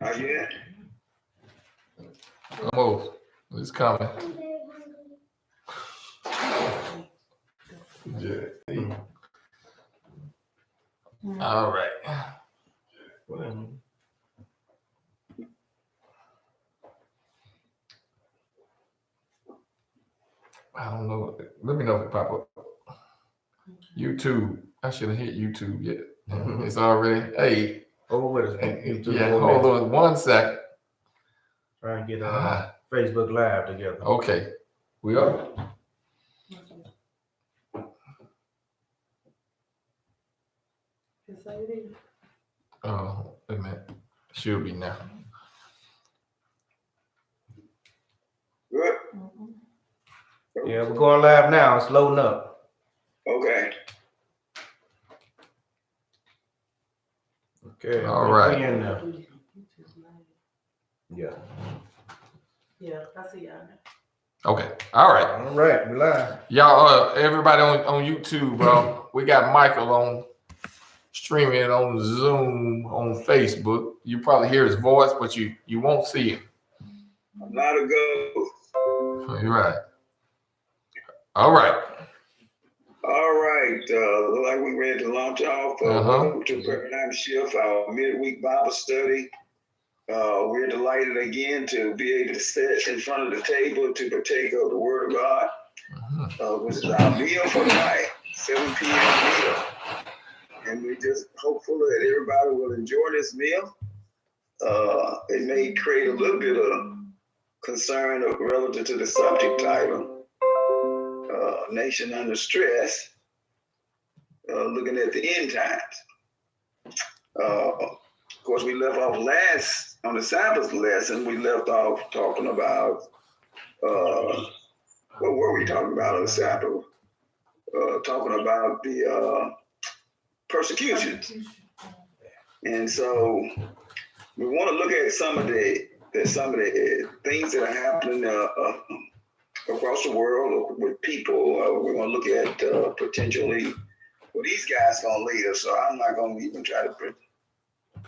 Yeah. Almost. It's coming. Yeah. All right. I don't know. Let me know if it pop up. YouTube. I should have hit YouTube yet. It's already. Hey. Hold with us. YouTube Yeah. Hold on 1 second. Trying to get Facebook Live together. Okay. We are. Oh, wait a minute. Should be now. Good. Yeah, we're going live now. It's loading up. Okay. Okay. All right. Yeah. Yeah, I see y'all now. Okay. All right. All right. We're live. Y'all, everybody on YouTube, bro. We got Michael on streaming on Zoom on Facebook. You probably hear his voice, but you won't see him. I'm not a ghost. You're right. All right. All right. Look like we ready to launch off. Welcome to Paradigm Shift, our midweek Bible study. We're delighted again to be able to sit in front of the table to partake of the Word of God, which is our meal for the night, 7 p.m. meal. And we're just hopeful that everybody will enjoy this meal. It may create a little bit of concern relative to the subject title, Nation Under Stress, looking at the end times. Of course, we left off on the Sabbath lesson, we left off talking about, what were we talking about on the Sabbath? Talking about the persecutions. And so we want to look at some of the things that are happening across the world with people. We're going to look at potentially, well, these guys going to lead us, so I'm not going to even try to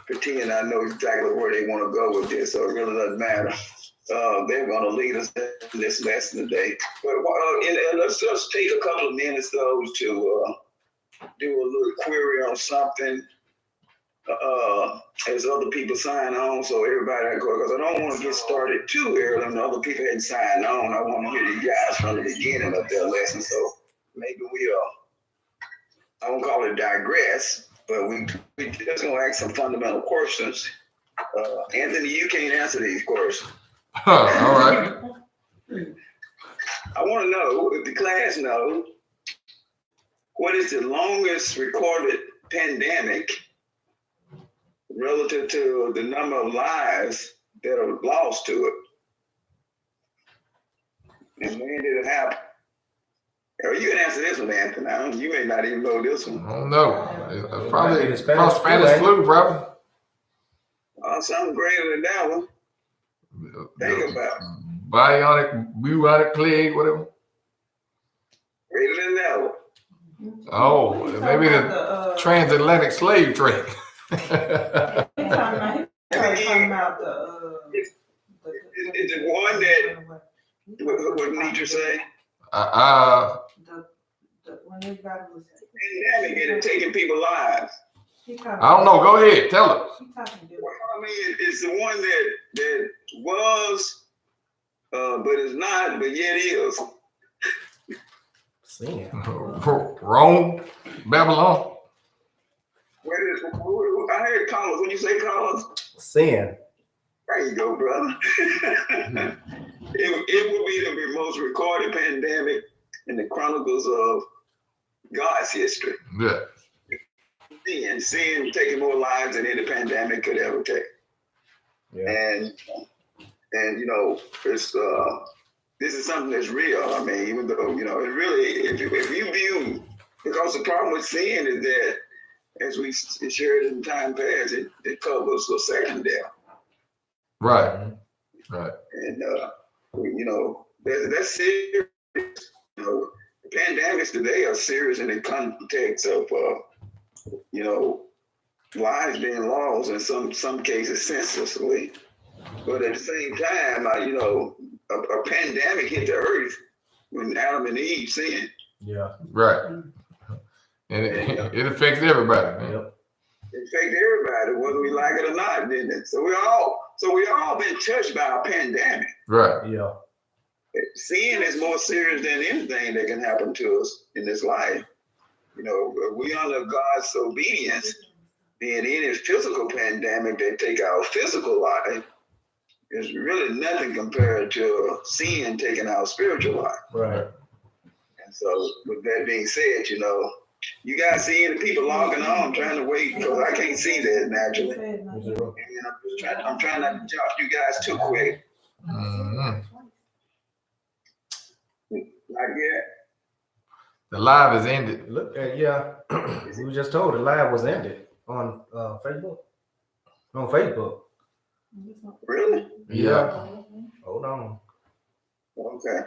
pretend I know exactly where they want to go with this, so it really doesn't matter. They're going to lead us in this lesson today. But let's just take a couple of minutes, though, to do a little query on something as other people sign on, so everybody, because I don't want to get started too early and other people hadn't signed on. I want to hear you guys from the beginning of their lesson, so maybe I won't call it digress, but we just going to ask some fundamental questions. Anthony, you can't answer these questions. All right. I want to know, if the class knows, what is the longest recorded pandemic relative to the number of lives that are lost to it? And when did it happen? Or you can answer this one, Anthony. You may not even know this one. I don't know. Probably the Spanish flu, probably. Something greater than that one. Think about it. Bubonic plague, whatever. Greater than that one. Oh, maybe the transatlantic slave trade. He's talking about Is it one that, what did Nietzsche say? When everybody was Pandemic and it taking people's lives. I don't know. Go ahead. Tell us. Well, I mean, it's the one that was, but is not, but yet is. Sin. Rome, Babylon. I heard Collins. When you say Collins? Sin. There you go, brother. It will be the most recorded pandemic in the chronicles of God's history. Yeah. Sin taking more lives than any pandemic could ever take. Yeah. And you know, it's this is something that's real. I mean, even though, you know, it really, if you view, because the problem with sin is that, as we shared in time past, it covers the second death. Right. Right. And you know, that's serious. You know, pandemics today are serious in the context of you know, lives being lost in some cases senselessly. But at the same time, a pandemic hit the earth when Adam and Eve sinned. Yeah. Right. And it affects everybody, man. Yep. It affected everybody, whether we like it or not, didn't it? So we all been touched by a pandemic. Right. Yeah. Sin is more serious than anything that can happen to us in this life. We under God's obedience, being any physical pandemic that take our physical life is really nothing compared to sin taking our spiritual life. Right. And so with that being said, you guys see any people logging on? I'm trying to wait because I can't see that naturally. And I'm trying not to jump you guys too quick. Mm-hmm. Like that. The live is ended. Look, yeah. We were just told the live was ended on Facebook. On Facebook. Really? Yeah. Hold on. Okay.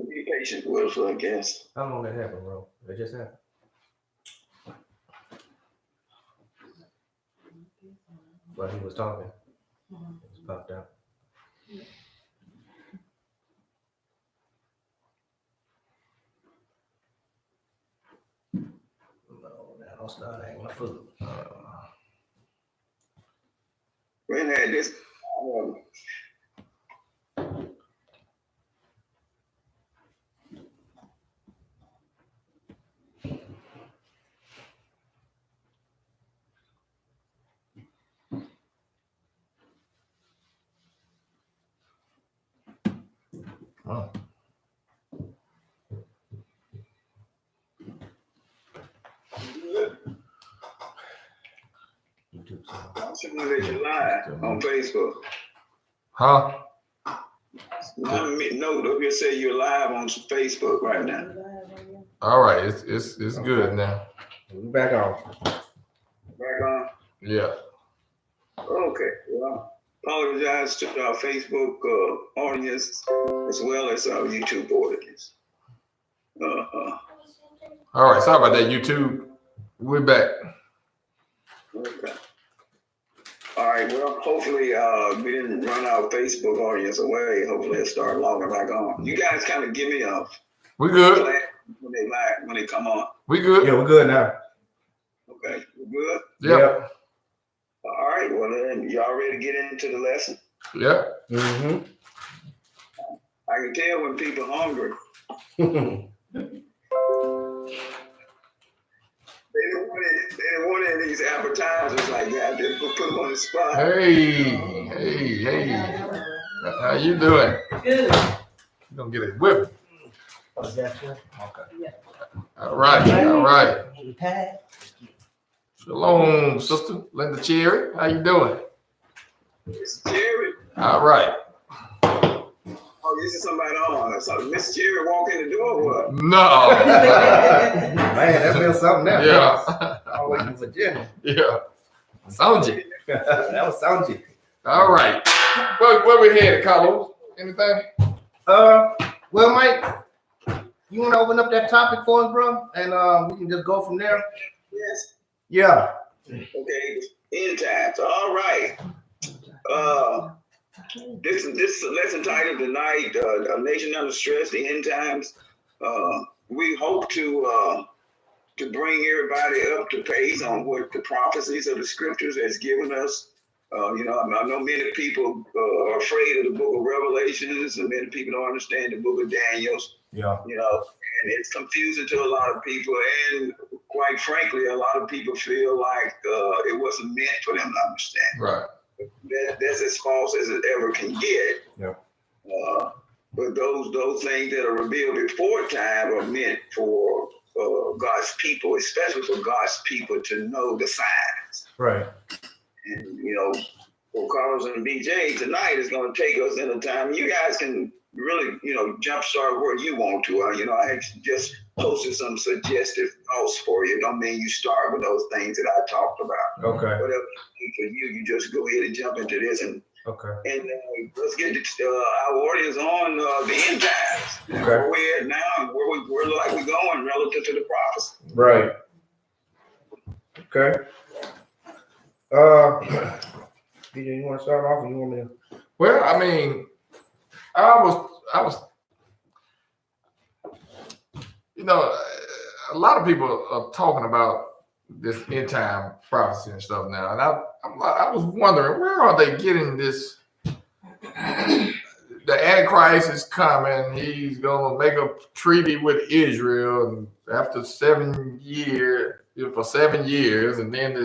Be patient with us, I guess. How long that happened, bro? It just happened. While he was talking, it just popped out. No, now don't start acting my food. When had this Oh. YouTube. I'm sitting there live on Facebook. Huh? Note up here say you're live on Facebook right now. All right. It's good now. We back on. Back on. Yeah. Okay. Well, apologize to our Facebook audience as well as our YouTube audience. All right. Sorry about that, YouTube. We're back. Okay. All right. Well, hopefully we didn't run our Facebook audience away. Hopefully it'll start logging back on. You guys kind of give me a We good. flag when they come on. We good. Yeah, we're good now. Okay. We good? Yep. All right. Well, then y'all ready to get into the lesson? Yep. Mm-hmm. I can tell when people are hungry. They didn't want any of these appetizers like that. They put them on the spot. Hey. How you doing? Good. You gonna get it whipped. Okay. All right. Shalom, sister Linda Cherry. How you doing? Miss Jerry. All right. Oh, this is somebody on. So Miss Jerry walk in the door or what? No. Man, that's been something now. Yeah. All the way from Virginia. Yeah. Sanji. That was Sanji. All right. Where we headed, Carlos? Anything? Well, Mike, you want to open up that topic for us, bro? And we can just go from there. Yes. Yeah. Okay. End times. All right. This lesson titled tonight, "A Nation Under Stress: The End Times." We hope to bring everybody up to pace on what the prophecies of the scriptures has given us. I know many people are afraid of the book of Revelations, and many people don't understand the book of Daniel. Yeah. And it's confusing to a lot of people, and quite frankly, a lot of people feel like it wasn't meant for them to understand. Right. That's as false as it ever can get. Yeah. But those things that are revealed before time are meant for God's people, especially for God's people to know the signs. Right. And for Carlos and BJ tonight is going to take us in a time you guys can really jumpstart where you want to. I actually just posted some suggestive thoughts for you. Don't mean you start with those things that I talked about. Okay. Whatever for you just go ahead and jump into this and Okay. And let's get our audience on the end times. Okay. Where we're at now and where like we're going relative to the prophecy. Right. Okay. DJ, you want to start off, or you want me to? Well, I mean, I was, you know, a lot of people are talking about this end time prophecy and stuff now, and I was wondering, where are they getting this? The Antichrist is coming. He's gonna make a treaty with Israel, and after 7 years, for 7 years, and then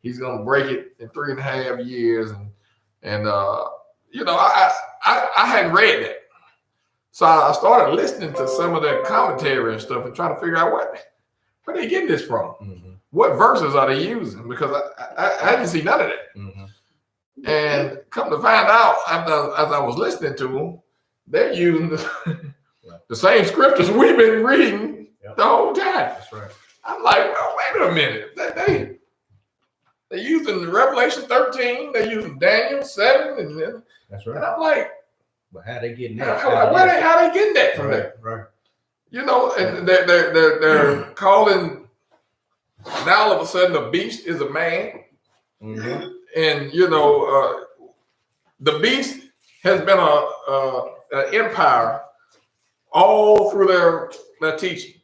he's gonna break it in 3.5 years, and you know, I hadn't read that, so I started listening to some of their commentary and stuff, and trying to figure out where they getting this from. Mm-hmm. What verses are they using? Because I didn't see none of that. Mm-hmm. And come to find out, as I was listening to them, they're using the same scriptures we've been reading the whole time. That's right. I'm like, well, wait a minute. They're using Revelation 13. They're using Daniel 7. And That's and right. I'm like, But how they getting that? how they getting that from there? Right. You know, and they're calling, now all of a sudden the beast is a man. Mm-hmm. And you know, the beast has been an empire all through their teaching.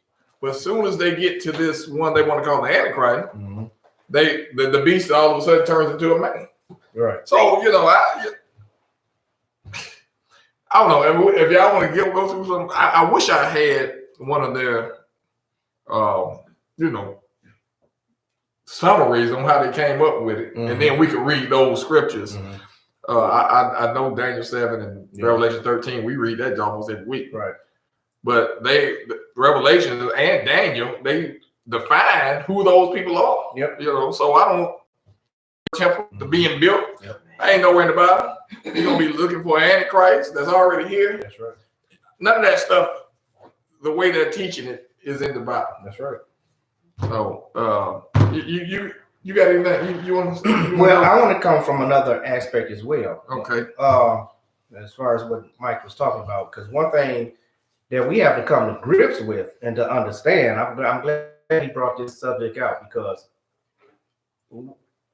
But as soon as they get to this one they want to call the Antichrist, Mm-hmm. the beast all of a sudden turns into a man. Right. So you know, I don't know if y'all want to go through some. I wish I had one of their, you know, summaries on how they came up with it, and then we could read those scriptures. Mm-hmm. I know Daniel 7 and Revelation 13. We read that almost every week. Right. But Revelation and Daniel, they define who those people are. Yep. You know, so I don't temple to being built. Yep. I ain't nowhere in the Bible. You're gonna be looking for an Antichrist that's already here. That's right. None of that stuff, the way they're teaching it, is in the Bible. That's right. So you got anything you want to? Well, I want to come from another aspect as well. Okay. As far as what Mike was talking about, because one thing that we have to come to grips with and to understand, I'm glad he brought this subject out, because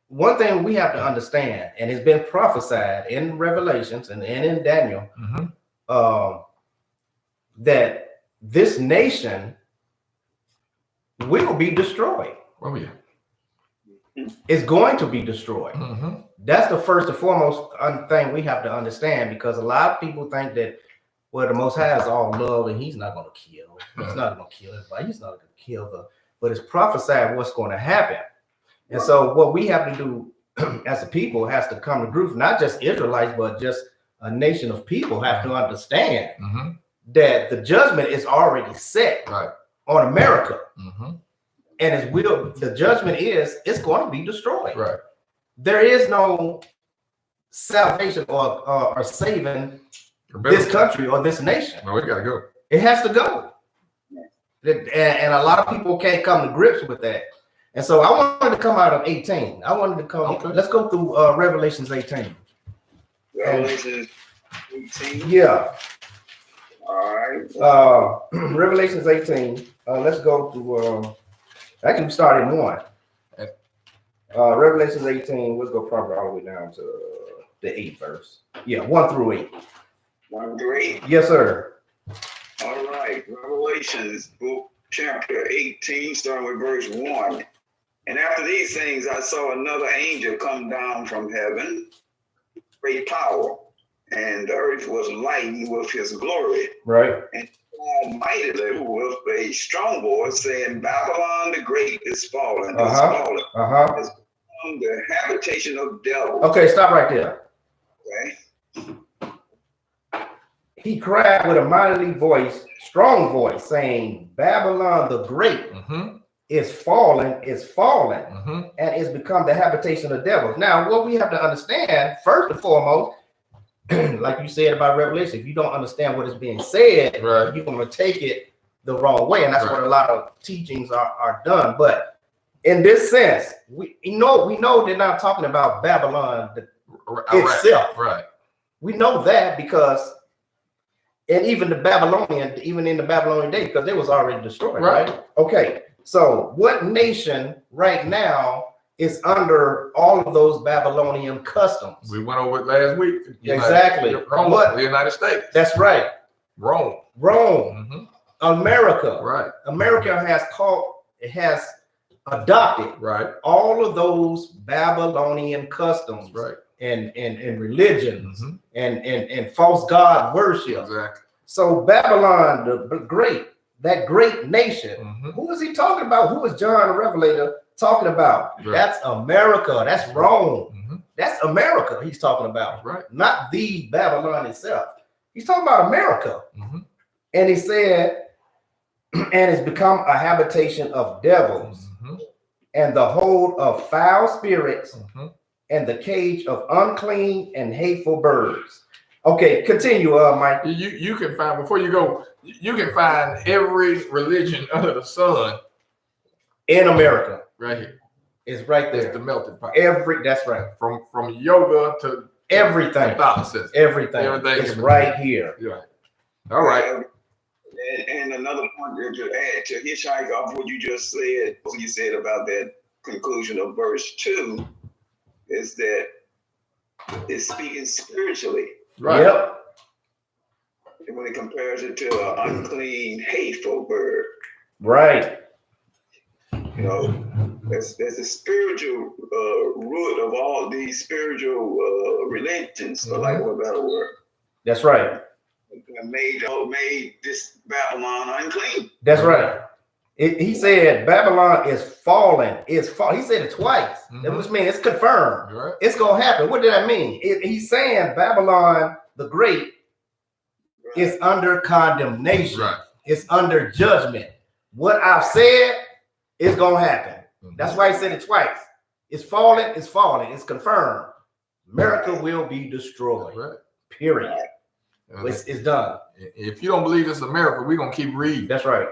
one thing we have to understand, and it's been prophesied in Revelations and in Daniel, that this nation will be destroyed. Oh yeah. It's going to be destroyed. Mm-hmm. That's the first and foremost thing we have to understand, because a lot of people think that, well, the Most High is all love and he's not going to kill. He's not going to kill everybody. He's not going to kill but it's prophesied what's going to happen. And so what we have to do as a people has to come to grips, not just Israelites, but just a nation of people have to understand that the judgment is already set on America. And the judgment is, it's going to be destroyed. Right. There is no salvation or saving this country or this nation. No, we gotta go. It has to go. And a lot of people can't come to grips with that. And so I wanted to come out of 18. I wanted to come. Okay. Let's go through Revelations 18. Revelations 18. Yeah. All right. Revelations 18. Let's go to. I can start in 1. Revelations 18. Let's go probably all the way down to the 8th verse. Yeah, 1 through 8. 1 through 8. Yes, sir. All right. Revelations book chapter 18, starting with verse 1. And after these things, I saw another angel come down from heaven, great power, and the earth was lightened with his glory. Right. And mightily with a strong voice, saying, Babylon the Great is fallen, is fallen, has become the habitation of devils. Okay, stop right there. Okay. He cried with a mighty voice, strong voice, saying, Babylon the Great is fallen, and is become the habitation of devils. Now, what we have to understand, first and foremost, like you said about Revelation, if you don't understand what is being said, you're going to take it the wrong way. And that's what a lot of teachings are done. But in this sense, we know they're not talking about Babylon itself. Right. We know that because, and even in the Babylonian day, because they was already destroyed, right? Okay, so what nation right now is under all of those Babylonian customs? We went over it last week. Exactly. Rome, What? the United States. That's right. Rome. Rome. America. Right. America has adopted Right. all of those Babylonian customs, Right. and religions and false god worship. Exactly. So Babylon, the great, that great nation, who is he talking about? Who is John the Revelator talking about? Right. That's America. That's Rome. That's America he's talking about. Right. Not the Babylon itself. He's talking about America. And he said, and it's become a habitation of devils and the hold of foul spirits and the cage of unclean and hateful birds. Okay, continue, Mike. You can find, before you go, you can find every religion under the sun In America. right here. It's right It's there. the melting pot. That's right. From yoga to Everything. Catholicism. Everything. Everything It's in right here. Right. All right. And another point to add to hitchhike off what you just said, what you said about that conclusion of verse 2, is that it's speaking spiritually. Right. Yep. When it compares it to an unclean, hateful bird. Right. You know, there's a spiritual root of all these spiritual religions, for lack of a better word. That's right. Made this Babylon unclean. That's right. He said Babylon is falling. He said it twice. Which means it's confirmed. Right. It's gonna happen. What did that mean? He's saying Babylon the Great is under condemnation. Right. It's under judgment. What I've said is gonna happen. That's why he said it twice. It's falling. It's falling. It's confirmed. America will be destroyed. Right. Period. It's done. If you don't believe it's America, we're gonna keep reading. That's right.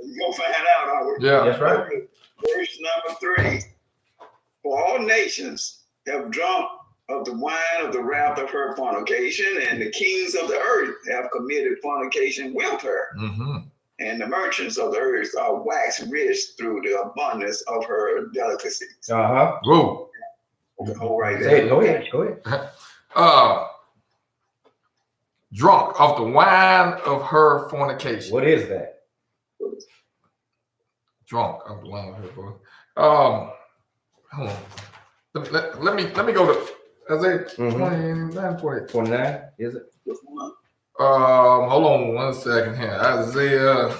You're gonna find out, are we? Yeah. That's right. Verse number 3. For all nations have drunk of the wine of the wrath of her fornication, and the kings of the earth have committed fornication with her. And the merchants of the earth are waxed rich through the abundance of her delicacies. Whoa. Hold right Say it. there. Go ahead. Drunk of the wine of her fornication. What is that? Drunk of the wine of her fornication. Hold on. Let me go to Isaiah 29, 20. 29, is it? Hold on 1 second here. Isaiah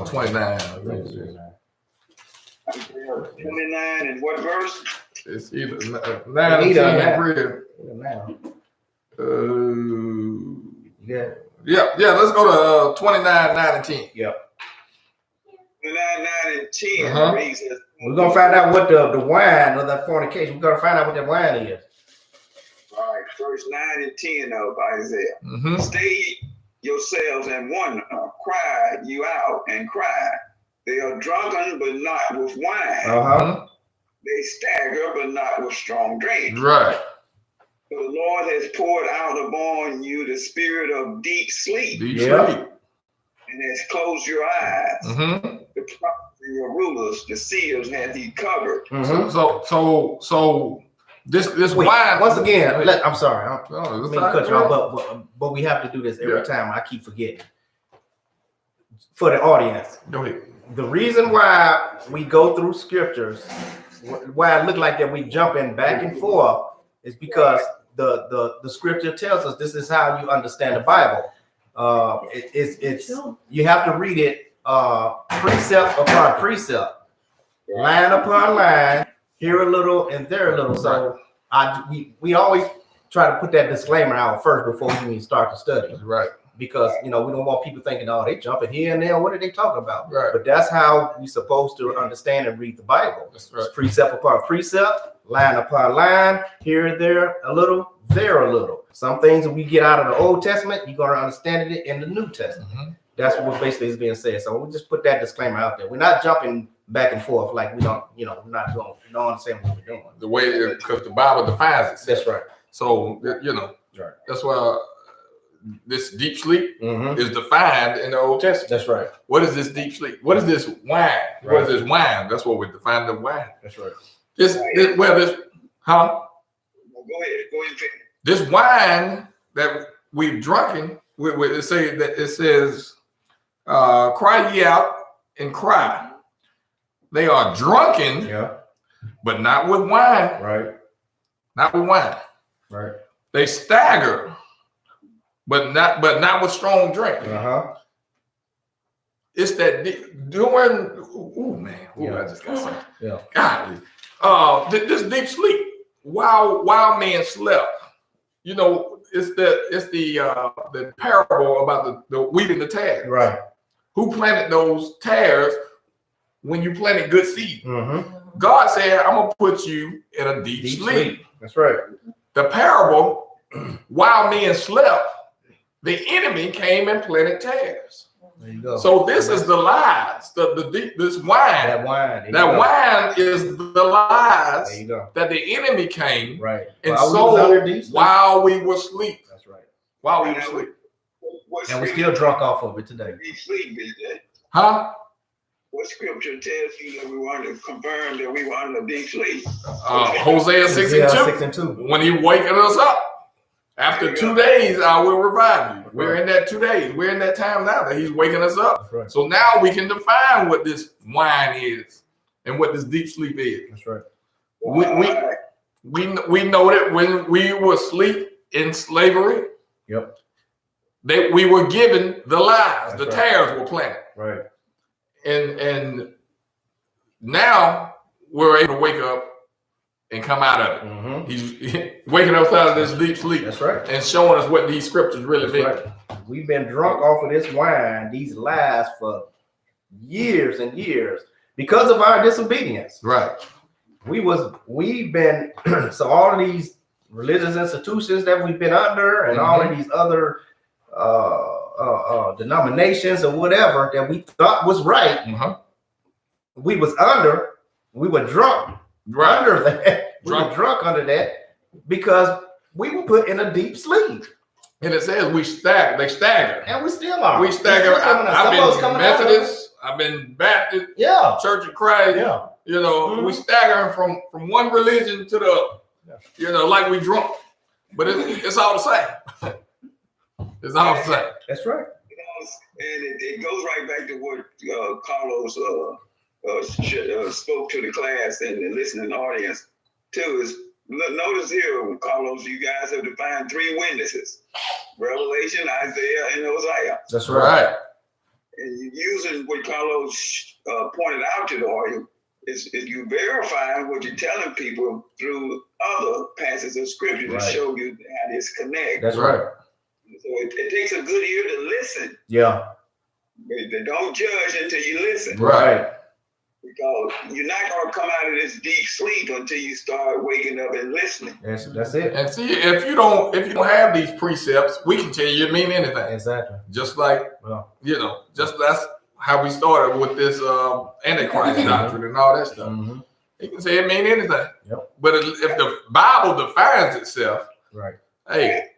29. 29 and what verse? It's either 9 or 10. Yeah. Let's go to 29, 9, and 10. Yep. 29, 9, and 10 reads as, We're gonna find out what the wine of that fornication. We're gonna find out what that wine is. all right, verse 9 and 10 of Isaiah. Stay yourselves and wonder, cry you out and cry. They are drunken, but not with wine. They stagger, but not with strong drink. Right. For the Lord has poured out upon you the spirit of deep sleep, Deep sleep. and has closed your eyes. The prophets and your rulers, the seers, hath he covered. So this Wait, wine. once again, I'm sorry. I No, don't it's mean to fine, cut you bro. off, but we have to do this every time. I keep forgetting. For the audience, Go ahead. the reason why we go through scriptures, why it look like that we jumping back and forth, is because the scripture tells us this is how you understand the Bible. It's you have to read it precept upon precept, line upon line, here a little and there a little. So we always try to put that disclaimer out first before we even start to study. Right. Because we don't want people thinking, oh, they jumping here and there. What are they talking about? Right. But that's how we're supposed to understand and read the Bible. That's right. It's precept upon precept, line upon line, here and there a little, there a little. Some things that we get out of the Old Testament, you're going to understand it in the New Testament. That's what basically is being said. So we'll just put that disclaimer out there. We're not jumping back and forth like we don't, not don't understand what we're doing. The way, because the Bible defines it. That's right. So, Right. that's why this deep sleep Mm-hmm. is defined in the Old Testament. That's right. What is this deep sleep? What is this wine? What Right. is this wine? That's what we define the wine. That's right. This Go ahead. this wine that we've drunken, it says, cry ye out and cry. They are drunken, Yeah. but not with wine. Right. Not with wine. Right. They stagger, but not with strong drink. Uh-huh. It's that doing. Ooh man, Yeah. I just got something. Yeah. Golly. This deep sleep while men slept. It's the parable about the wheat and the tares. Right. Who planted those tares when you planted good seed? Mm-hmm. God said, "I'm gonna put you in a deep sleep." That's right. The parable, while men slept, the enemy came and planted tares. There you go. So this is the lies. This wine. that wine. That wine is the lies There you go. that the enemy came Right. and While we was under sold deep sleep. while we were asleep. That's right. While we were asleep. And we're still drunk off of it today. Deep sleep is that? Huh? What scripture tells you that we want to confirm that we were under deep sleep? Hosea 6 and 2. 6 and 2. When he wakened us up. After 2 days, I will revive you. We're in that 2 days. We're in that time now that he's waking us up. That's right. So now we can define what this wine is and what this deep sleep is. That's right. We know that when we were asleep in slavery, Yep. that we were given the lies, That's the right. tares were planted. Right. And now we're able to wake up and come out of it. Mm-hmm. He's waking us out of this deep sleep That's right. and showing us what these scriptures really mean. That's right. We've been drunk off of this wine, these lies for years and years because of our disobedience. Right. We've been so all of these religious institutions that we've been under and all of these other denominations or whatever that we thought was right, Uh-huh. we were drunk Right. under that. We Drunk. were drunk under that because we were put in a deep sleep. And it says we stagger. They stagger. And we still are. We stagger. We're still coming up. I've Somebody's been coming out of it. Methodist. I've been Baptist. Yeah. Church of Christ. Yeah. We staggering from one religion to the other. Yeah. Like we drunk. But it's all the same. It's all the same. That's right. And it goes right back to what Carlos spoke to the class and the listening audience too. Is notice here, Carlos, you guys have defined 3 witnesses: Revelation, Isaiah, and Hosea. That's Right. And using what Carlos pointed out to the audience is you verifying what you're telling people through other passages of scripture to Right. show you how this connects. That's right. So it takes a good ear to listen. Yeah. But don't judge until you listen. Right. Because you're not going to come out of this deep sleep until you start waking up and listening. That's it. And see, if you don't have these precepts, we can tell you it mean anything. Exactly. Just like Yeah. just that's how we started with this Antichrist doctrine and all that stuff. Mm-hmm. He can say it mean anything. Yep. But if the Bible defines itself, Right. hey,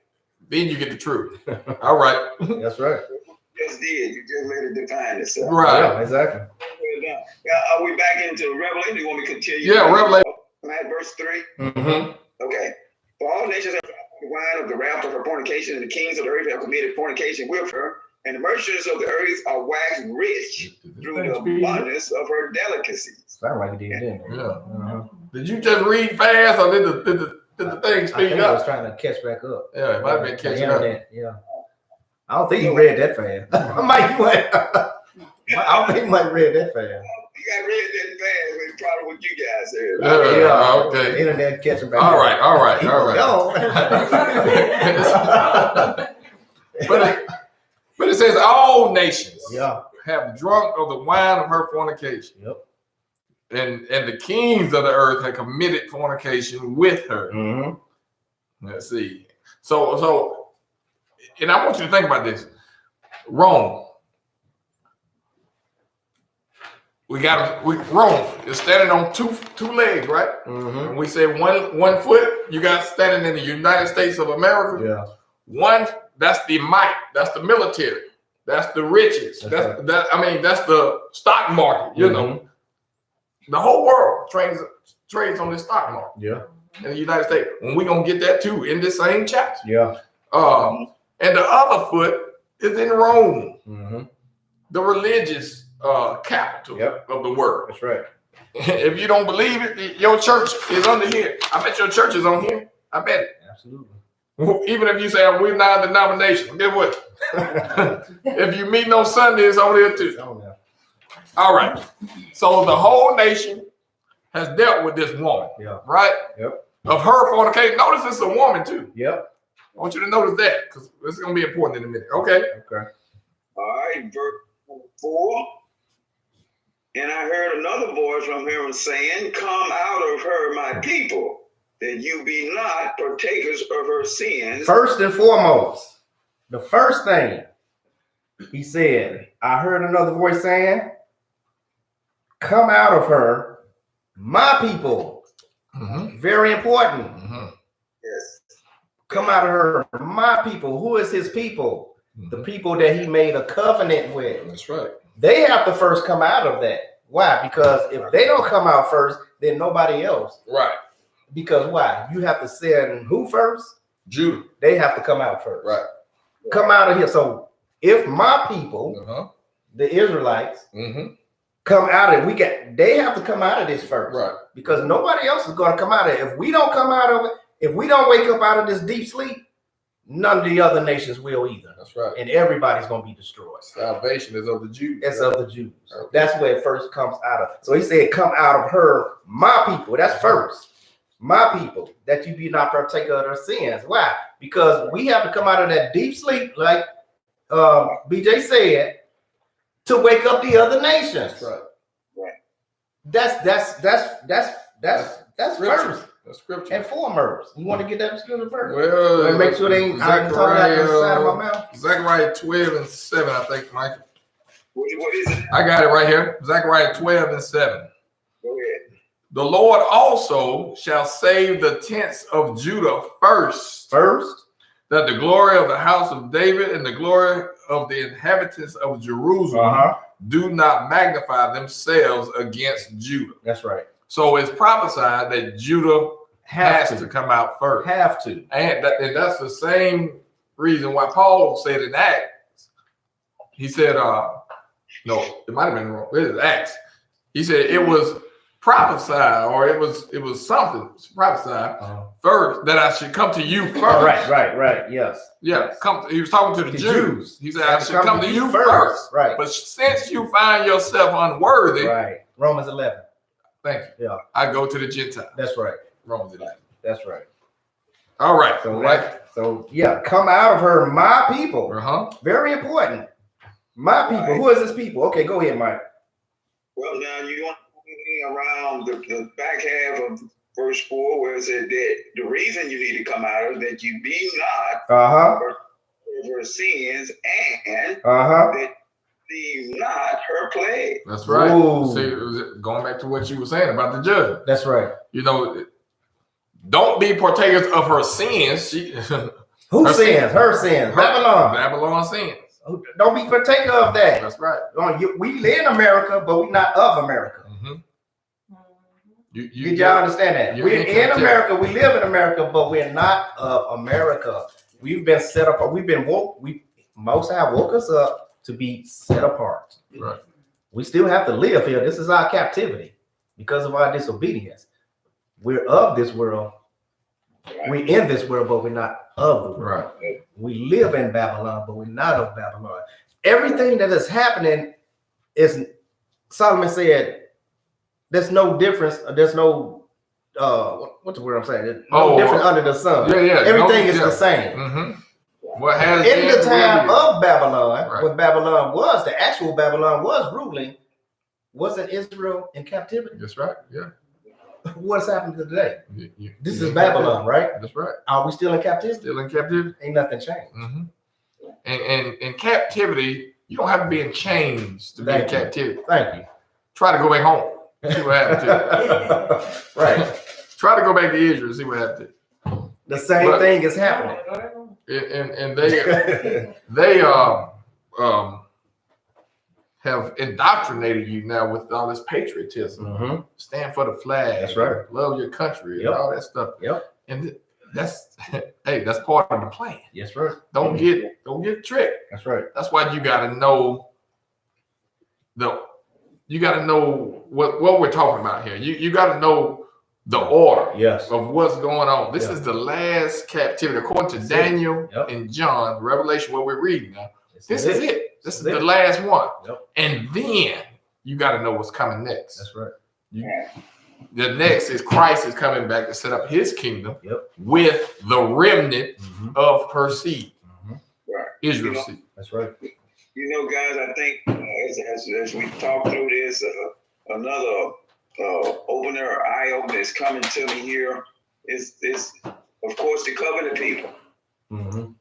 then you get the truth. All right. That's right. You just did. You just let it define itself. Right. Yeah, exactly. Are we back into Revelation? Do you want me to continue? Yeah, Revelation. I'm at verse 3. Mm-hmm. Okay. For all nations have drunk the wine of the wrath of her fornication, and the kings of the earth have committed fornication with her, and the merchants of the earth are waxed rich through the abundance of her delicacies. Sound like it did, didn't it? Yeah. Uh-huh. Did you just read fast, or did the thing I speak think I was up? trying to catch back up. Yeah, it might have been catching up. Yeah. I don't think he read that fast. I don't think he might read that fast. You got read that fast, it's probably what you guys said. Yeah, okay. The internet catching back All up. right, all right, all right. But it says all nations Yeah. have drunk of the wine of her fornication. Yep. And the kings of the earth have committed fornication with her. Mm-hmm. Let's see. So, and I want you to think about this. Rome. Rome is standing on two legs, right? Mm-hmm. And we say one foot, you got standing in the United States of America. Yeah. One, that's the might, that's the military, that's the riches. That's the stock market, you know. The whole world trades on this stock market. Yeah. In the United States. And we're gonna get that too in this same chapter. Yeah. And the other foot is in Rome, Mm-hmm. the religious capital of the world. That's right. If you don't believe it, your church is under here. I bet your church is on here. I bet it. Absolutely. Even if you say we're not a denomination, guess what? If you meet on Sunday, it's on there too. All right. So the whole nation has dealt with this woman. Yeah. Right? Yep. Of her fornication. Notice it's a woman too. Yep. I want you to notice that because it's going to be important in a minute. Okay. Okay. All right, verse 4. And I heard another voice from heaven saying, "Come out of her, my people, that you be not partakers of her sins." First and foremost, the first thing he said, I heard another voice saying, "Come out of her, my people." Mm-hmm. Very important. Mm-hmm. Yes. Come out of her, my people. Who is his people? The people that he made a covenant with. That's right. They have to first come out of that. Why? Because if they don't come out first, then nobody else. Right. Because why? You have to send who first? Judah. They have to come out first. Right. Come out of here. So if my people, Uh-huh. the Israelites, Mm-hmm. come out of it, they have to come out of this first. Right. Because nobody else is going to come out of it. If we don't come out of it, if we don't wake up out of this deep sleep, none of the other nations will either. That's right. And everybody's going to be destroyed. Salvation is of the Jews. It's of the Jews. Okay. That's where it first comes out of. So he said, "Come out of her, my people." That's first. My people, that you be not partaker of their sins. Why? Because we have to come out of that deep sleep, like BJ said, to wake up the other nations. That's right. That's Scripture. first That's scripture. and foremost. You want to get that scripture first? Well, And make sure they ain't talking out the side of my mouth. Zechariah 12:7, I think, Mike. What is it? I got it right here. Zechariah 12:7. Go ahead. The Lord also shall save the tents of Judah first, that the glory of the house of David and the glory of the inhabitants of Jerusalem do not magnify themselves against Judah. That's right. So it's prophesied that Judah has to come out first. Have to. And that's the same reason why Paul said in Acts, he said, no, it might have been wrong. It is Acts. He said it was prophesied, or it was something prophesied first that I should come to you first. Right. Yes. Yeah, he was talking to the Jews. He said I should come to you first. Right. But since you find yourself unworthy, Right. Romans 11. thank you. Yeah. I go to the Gentiles. That's right. Romans 11. That's right. All right. So come out of her, my people. Uh-huh. Very important. My people. Who is this people? Okay, go ahead, Mike. Well, now you want to around the back half of verse 4, where it said that the reason you need to come out of that you be not her sins and that leave not her plague. That's right. Ooh. See, going back to what you were saying about the judgment. That's right. You know, don't be partakers of her sins. Who Her sins? sins. Her sins. Babylon. Babylon sins. Don't be partaker of that. That's right. We live in America, but we're not of America. Mm-hmm. Did y'all understand that? We're in America, we live in America, but we're not of America. We've been set up, we've been woke. Most High woke us up to be set apart. Right. We still have to live here. This is our captivity because of our disobedience. We're of this world. We're in this world, but we're not of the world. Right. We live in Babylon, but we're not of Babylon. Everything that is happening is, Solomon said, there's no difference. There's no, what's the word I'm saying? There's no difference under the sun. Yeah. Everything is the same. Mm-hmm. What has In the time of Babylon, Right. when Babylon was, the actual Babylon was ruling, wasn't Israel in captivity? That's right. Yeah. What's happened today? This is in Babylon, right? That's right. Are we still in captivity? Still in captivity. Ain't nothing changed. Mm-hmm. And in captivity, you don't have to be in chains to be in Thank you. captivity. Thank you. try to go back home. See what happened to you. Right. Try to go back to Israel. See what happened to you. The same But- thing is happening. And they have indoctrinated you now with all this patriotism. Mhm. Stand for the flag. That's right. Love your country Yep. and all that stuff. Yep. And that's hey, that's part of the plan. Yes, right. Don't get tricked. That's right. That's why you got to know what we're talking about here. You got to know the order Yes. of what's going on. This Yeah. is the last captivity according to That's it. Daniel Yep. and John, Revelation, what we're reading now. This is is it. This is This is the it. last one. Yep. And then you got to know what's coming next. That's right. The next is Christ is coming back to set up his kingdom Yep. with the remnant Mhm. of her seed, Mhm. Right. Israel's seed. That's right. You know, guys, I think as we talk through this, another opener, eye opener is coming to me here. Is of course the covenant people. Mhm.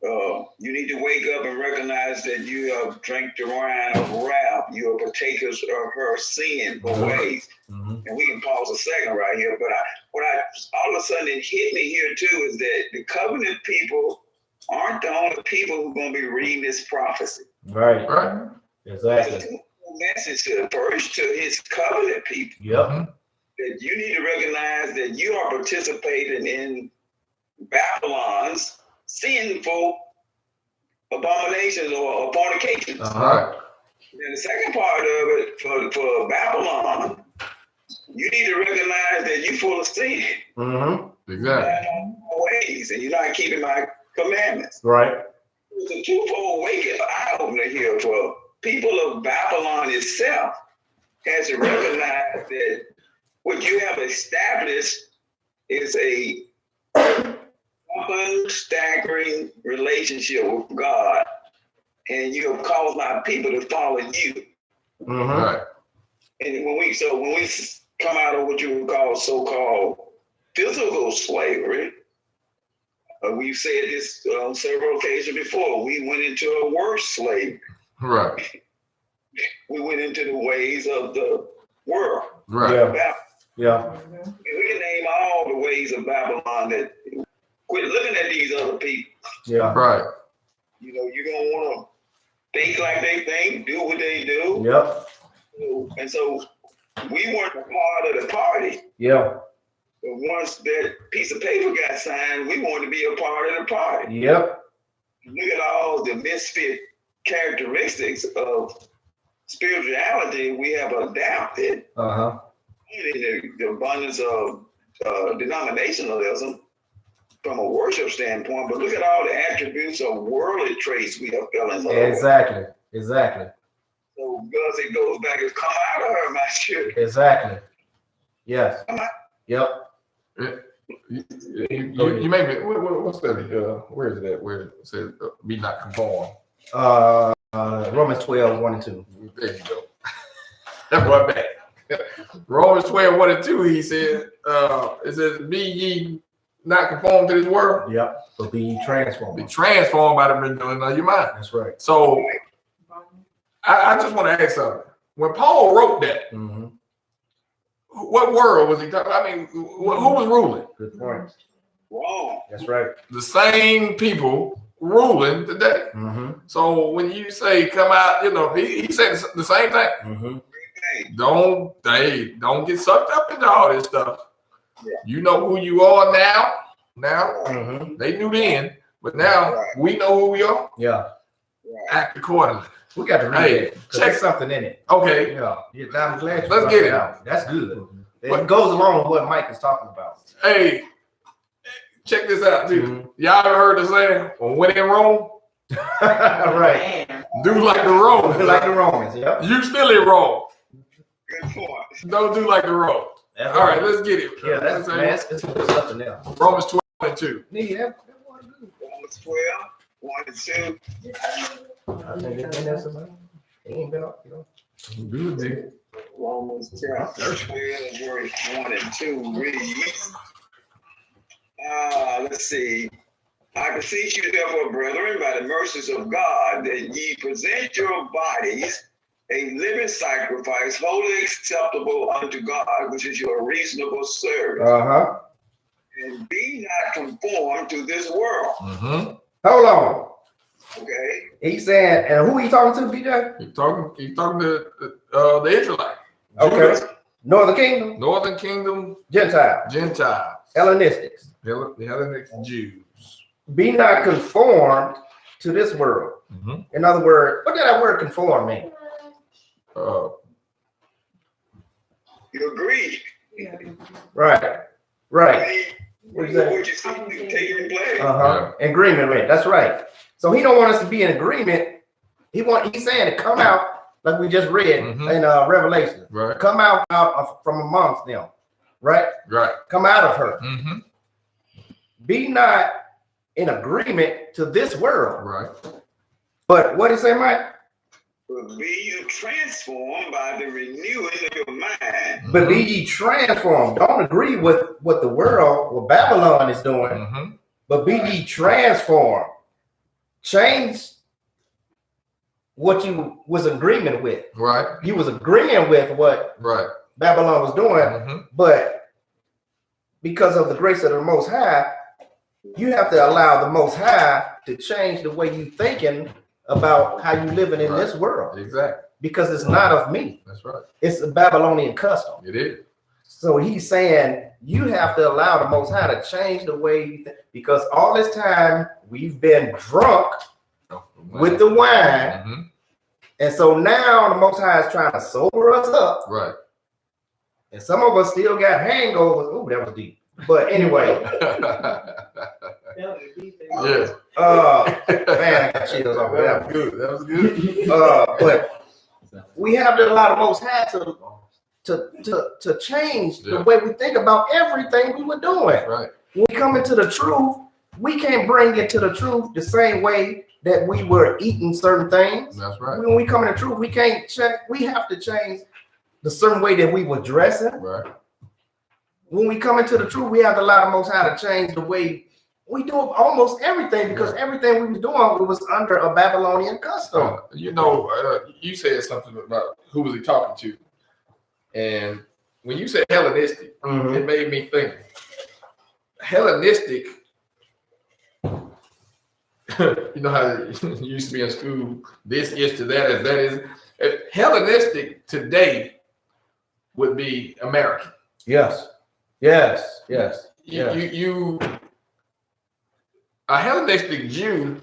You need to wake up and recognize that you have drank the wine of wrath. You are partakers of her sin or ways. Mhm. And we can pause a second right here. But all of a sudden it hit me here too is that the covenant people aren't the only people who are going to be reading this prophecy. Right. Right? There's Exactly. a two message to first to his covenant people Yep. that you need to recognize that you are participating in Babylon's sinful abominations or fornications. Uh-huh. And the second part of it for Babylon, you need to recognize that you're full of sin. Mm-hmm. Exactly. Ways, and you're not keeping my commandments. Right. It's a twofold wake-up eye opener here for people of Babylon itself has to recognize that what you have established is a staggering relationship with God, and you have caused my people to follow you. Mm-hmm. Right. And when we come out of what you would call so-called physical slavery, we've said this on several occasions before. We went into a worse slavery. Right. We went into the ways of the world. Right. Yeah. Yeah. And we can name all the ways of Babylon that quit looking at these other people. Yeah. Right. You know, you're going to want to think like they think, do what they do. Yep. And so we weren't a part of the party. Yeah. But once that piece of paper got signed, we wanted to be a part of the party. Yep. Look at all the misfit characteristics of spirituality we have adapted Uh-huh. in the abundance of denominationalism from a worship standpoint. But look at all the attributes of worldly traits we have fell in love with. Exactly. Exactly. So because it goes back, it's come out of her, my children. Exactly. Yes. Yep. You made me. What's that? Where is that? Where it says "be not conformed"? Romans 12, 1 and 2. There you go. That's right back. Romans 12, 1 and 2. He said, "It says, be ye not conformed to this world, Yep. So be ye be transformed. transformed by the renewing of your mind." That's right. So I just want to ask something. When Paul wrote that, Mm-hmm. what world was he talking? I mean, who was ruling? Good point. Wrong. That's right. The same people ruling today. Mm-hmm. So when you say come out, you know, he said the same thing. Mm-hmm. Don't get sucked up into all this stuff. Yeah. You know who you are now. Now Mm-hmm. they knew then, but now we know who we are. Yeah. Right. Act accordingly. We got to read Hey, it. 'Cause check- there's something in it. Okay. Yeah. I'm glad you Let's brought get that it. out. That's good. It What- goes along with what Mike is talking about. Hey, check this out too. Mhm. Y'all ever heard the saying, "Well, when in Rome, Right. do like the Romans." Like the Romans. Yep. You still in Rome. Good point. Don't do like the Romans. That's All right, let's get it. Yeah, that's man, it's good stuff in there. Romans 12 and 2. Nigga, that Romans 12, 1 and 2. I think it's been there somewhere. It ain't been up, you know. Good, nigga. Romans chapter 12, verse 1 and 2 reads, let's see. I beseech you, therefore, brethren, by the mercies of God, that ye present your bodies a living sacrifice, wholly acceptable unto God, which is your reasonable service. Uh-huh. And be not conformed to this world. Mm-hmm. Hold on. Okay? He's saying, and who he talking to, BJ? He's talking to the Israelites. Okay. Judah, Northern Kingdom, Northern Kingdom, Gentile, Gentiles, Hellenistics. the Hellenic Jews. Be not conformed to this world. Mm-hmm. In other words, what did that word conform mean? You agree? Yeah. Right. Right. What you see taking place. Uh-huh. Agreement with. That's right. So he don't want us to be in agreement. He's saying to come out, like we just read in Revelation. Right. Come out from amongst them. Right? Right. Come out of her. Mm-hmm. Be not in agreement to this world. Right. But what did he say, Mike? But be you transformed by the renewing of your mind. But be ye transformed. Don't agree with what the world, what Babylon is doing. Mm-hmm. But be ye transformed. Change what you was agreement with. Right. You was agreeing with what Right. Babylon was doing, Mm-hmm. but because of the grace of the Most High, you have to allow the Most High to change the way you thinking about how you living in this world. Exactly. Because it's not of me. That's right. It's a Babylonian custom. It is. So he's saying you have to allow the Most High to change the way you think, because all this time we've been drunk with the wine. Mm-hmm. And so now the Most High is trying to sober us up. Right. And some of us still got hangovers. Oh, that was deep. But anyway, Yeah. man, I got chills off of that. Good. That was good. But we have to allow the Most High to change the way we think about everything we were doing. Right. When we come into the truth, we can't bring it to the truth the same way that we were eating certain things. That's right. When we come in the truth, we can't check. We have to change the certain way that we were dressing. Right. When we come into the truth, we have to allow the Most High to change the way we do almost everything, because everything we were doing was under a Babylonian custom. You said something about who was he talking to, and when you said Hellenistic, Mhm. it made me think Hellenistic. You know how you used to be in school, this is to that as that is. Hellenistic today would be American. Yes. Yes. Yes. You a Hellenistic Jew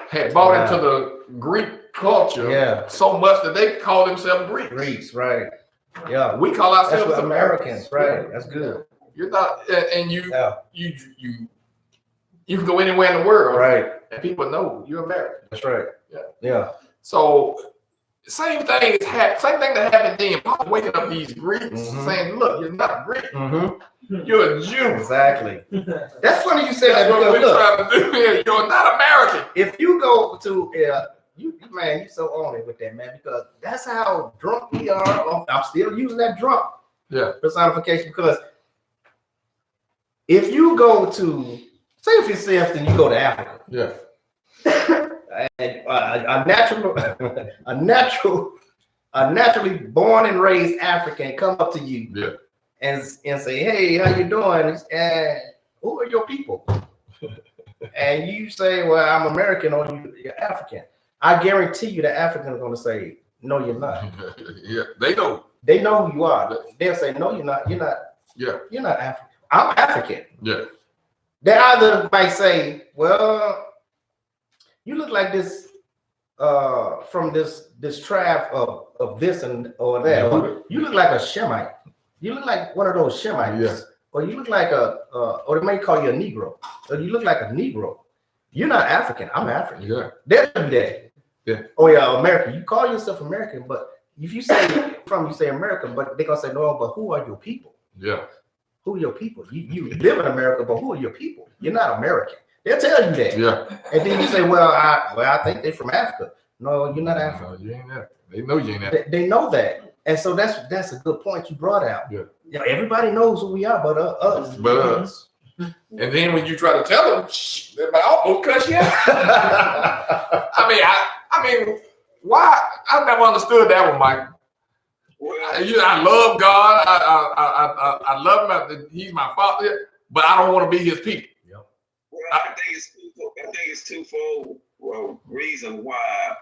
had bought into the Greek culture so much that they call themselves Greeks. Greeks, right. Yeah. We call That's ourselves what Americans, right? That's good. You're not, and you can go anywhere in the world, Right. and people know you're American. That's right. Yeah. Yeah. So same thing that happened then. Paul waking up these Greeks Mhm. saying, "Look, you're not Greek. Mm-hmm. You're a Jew." Exactly. That's funny you said that, That's what because we're look, trying to do here. You're not American. if you go to you man, you so on it with that, man, because that's how drunk we are. I'm still using that drunk personification, because if you go to, say if it's Samson, you go to Africa. Yeah. And a naturally born and raised African come up to you and say, "Hey, how you doing? And who are your people?" And you say, "Well, I'm American," or "You're African." I guarantee you the African is going to say, "No, you're not." Yeah, they know. They know who you are. They'll say, "No, you're not. You're not. Yeah. You're not African. I'm African." Yeah. They either might say, "Well, you look like this from this tribe of this and or that. Yeah. You look like a Shemite. You look like one of those Shemites. Yeah. Or you look like or they may call you a Negro. Or you look like a Negro. You're not African. I'm African." Yeah. They'll do that. Yeah. Oh yeah, American. You call yourself American, but if you say you say American, but they're gonna say, "No, but who are your people? Yeah. Who are your people? You live in America, but who are your people? You're not American." They'll tell you that. Yeah. And then you say, well, I think they're from Africa. No, you're not African. No, you ain't African. They know you ain't African. They know that. And so that's a good point you brought out. Yeah. You know, everybody knows who we are, but us. But us. And then when you try to tell them, they might almost cuss you out. I mean, Why? I never understood that one, Mike. Well, I love God. I love him. He's my father, but I don't want to be his people. I think it's twofold. Reason why